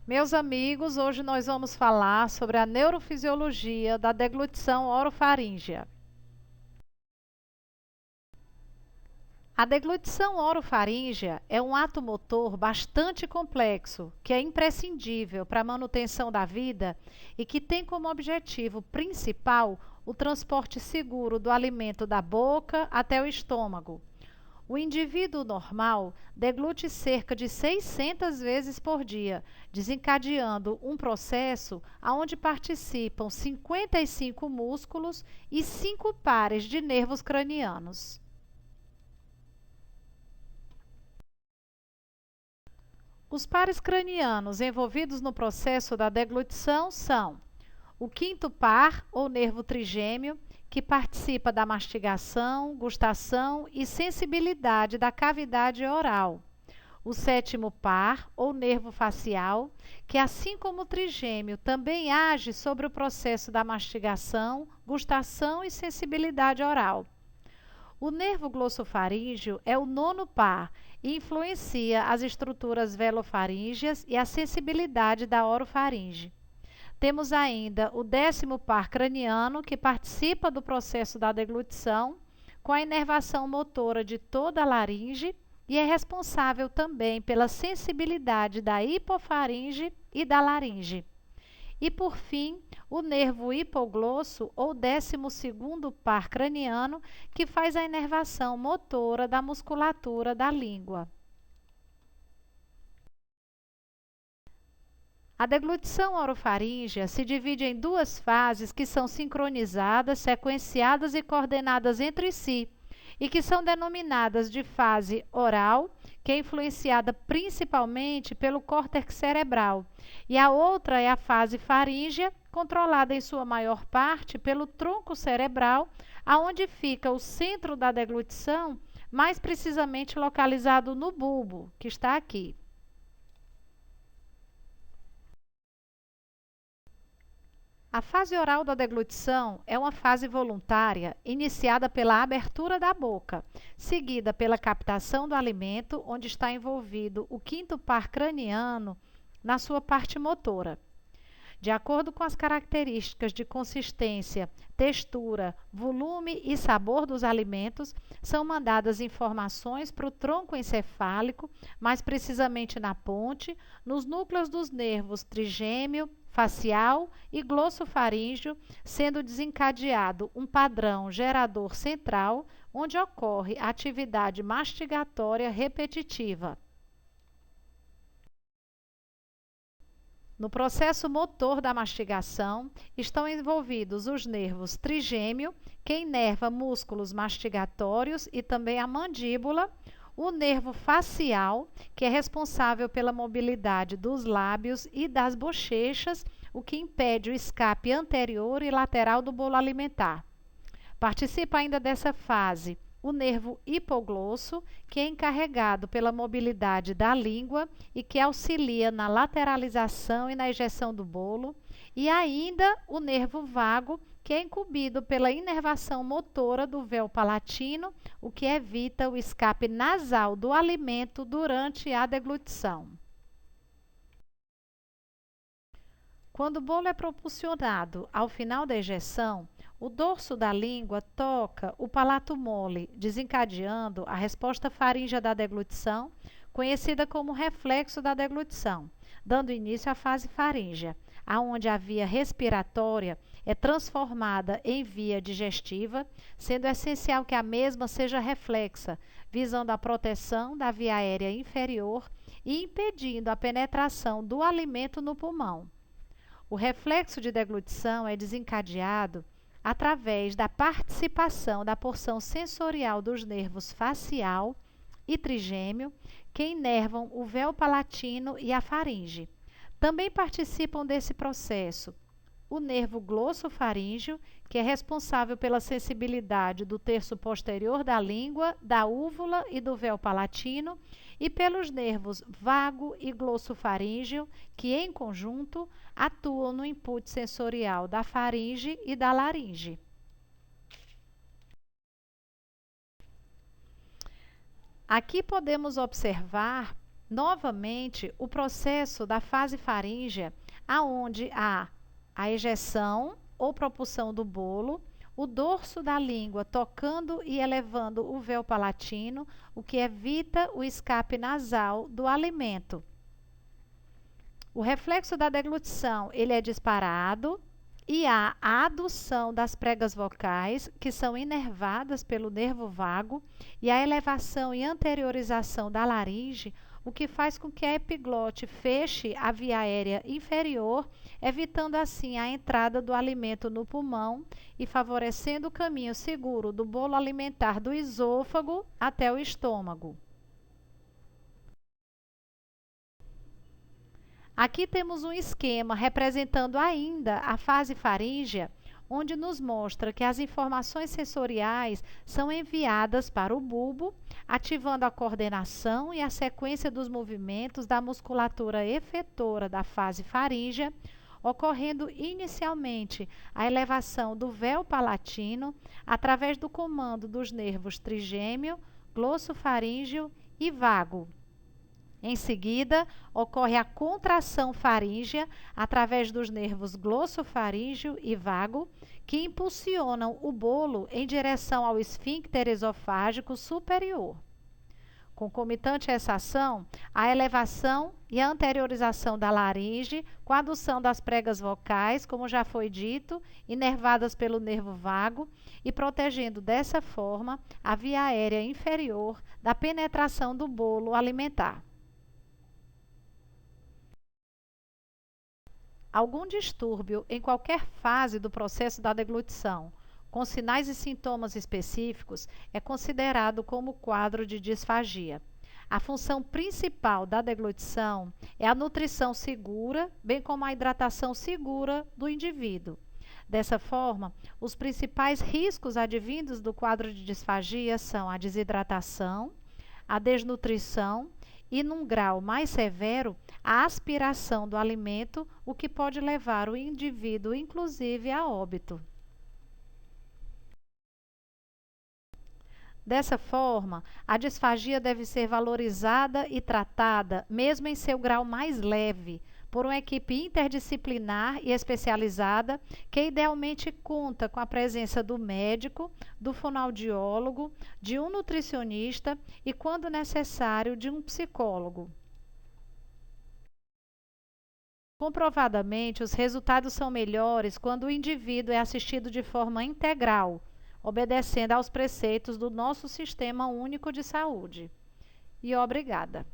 Meus amigos, hoje nós vamos falar sobre a neurofisiologia da deglutição orofaríngea. A deglutição orofaríngea é um ato motor bastante complexo, que é imprescindível para a manutenção da vida e que tem como objetivo principal o transporte seguro do alimento da boca até o estômago. O indivíduo normal deglute cerca de 600 vezes por dia, desencadeando um processo onde participam 55 músculos e 5 pares de nervos cranianos. Os pares cranianos envolvidos no processo da deglutição são o quinto par, ou nervo trigêmeo, que participa da mastigação, gustação e sensibilidade da cavidade oral. O sétimo par, ou nervo facial, que assim como o trigêmeo também age sobre o processo da mastigação, gustação e sensibilidade oral. O nervo glossofaríngeo é o nono par e influencia as estruturas velofaríngeas e a sensibilidade da orofaringe. Temos ainda o décimo par craniano, que participa do processo da deglutição, com a inervação motora de toda a laringe e é responsável também pela sensibilidade da hipofaringe e da laringe. E, por fim, o nervo hipoglosso, ou 12º par craniano, que faz a inervação motora da musculatura da língua. A deglutição orofaríngea se divide em duas fases que são sincronizadas, sequenciadas e coordenadas entre si, e que são denominadas de fase oral, que é influenciada principalmente pelo córtex cerebral, e a outra é a fase faríngea, controlada em sua maior parte pelo tronco cerebral, aonde fica o centro da deglutição, mais precisamente localizado no bulbo, que está aqui. A fase oral da deglutição é uma fase voluntária, iniciada pela abertura da boca, seguida pela captação do alimento, onde está envolvido o quinto par craniano na sua parte motora. De acordo com as características de consistência, textura, volume e sabor dos alimentos, são mandadas informações para o tronco encefálico, mais precisamente na ponte, nos núcleos dos nervos trigêmeo, facial e glossofaríngeo, sendo desencadeado um padrão gerador central, onde ocorre a atividade mastigatória repetitiva. No processo motor da mastigação, estão envolvidos os nervos trigêmeo, que inerva músculos mastigatórios e também a mandíbula, o nervo facial, que é responsável pela mobilidade dos lábios e das bochechas, o que impede o escape anterior e lateral do bolo alimentar. Participa ainda dessa fase o nervo hipoglosso, que é encarregado pela mobilidade da língua e que auxilia na lateralização e na ejeção do bolo, e ainda o nervo vago, que é incumbido pela inervação motora do véu palatino, o que evita o escape nasal do alimento durante a deglutição. Quando o bolo é propulsionado ao final da ejeção, o dorso da língua toca o palato mole, desencadeando a resposta faríngea da deglutição, conhecida como reflexo da deglutição, dando início à fase faríngea, aonde a via respiratória é transformada em via digestiva, sendo essencial que a mesma seja reflexa, visando a proteção da via aérea inferior e impedindo a penetração do alimento no pulmão. O reflexo de deglutição é desencadeado através da participação da porção sensorial dos nervos facial e trigêmeo, que inervam o véu palatino e a faringe. Também participam desse processo o nervo glossofaríngeo, que é responsável pela sensibilidade do terço posterior da língua, da úvula e do véu palatino, e pelos nervos vago e glossofaríngeo, que em conjunto atuam no input sensorial da faringe e da laringe. Aqui podemos observar Novamente, o processo da fase faríngea, aonde há a ejeção ou propulsão do bolo, o dorso da língua tocando e elevando o véu palatino, o que evita o escape nasal do alimento. O reflexo da deglutição, ele é disparado e há a adução das pregas vocais, que são inervadas pelo nervo vago, e a elevação e anteriorização da laringe, o que faz com que a epiglote feche a via aérea inferior, evitando assim a entrada do alimento no pulmão e favorecendo o caminho seguro do bolo alimentar do esôfago até o estômago. Aqui temos um esquema representando ainda a fase faríngea, onde nos mostra que as informações sensoriais são enviadas para o bulbo, ativando a coordenação e a sequência dos movimentos da musculatura efetora da fase faríngea, ocorrendo inicialmente a elevação do véu palatino através do comando dos nervos trigêmeo, glossofaríngeo e vago. Em seguida, ocorre a contração faríngea através dos nervos glossofaríngeo e vago, que impulsionam o bolo em direção ao esfíncter esofágico superior. Concomitante a essa ação, a elevação e a anteriorização da laringe, com a adução das pregas vocais, como já foi dito, inervadas pelo nervo vago e protegendo dessa forma a via aérea inferior da penetração do bolo alimentar. Algum distúrbio em qualquer fase do processo da deglutição, com sinais e sintomas específicos, é considerado como quadro de disfagia. A função principal da deglutição é a nutrição segura, bem como a hidratação segura do indivíduo. Dessa forma, os principais riscos advindos do quadro de disfagia são a desidratação, a desnutrição e, num grau mais severo, a aspiração do alimento, o que pode levar o indivíduo, inclusive, a óbito. Dessa forma, a disfagia deve ser valorizada e tratada, mesmo em seu grau mais leve, por uma equipe interdisciplinar e especializada, que idealmente conta com a presença do médico, do fonoaudiólogo, de um nutricionista e, quando necessário, de um psicólogo. Comprovadamente, os resultados são melhores quando o indivíduo é assistido de forma integral, obedecendo aos preceitos do nosso Sistema Único de Saúde. E obrigada.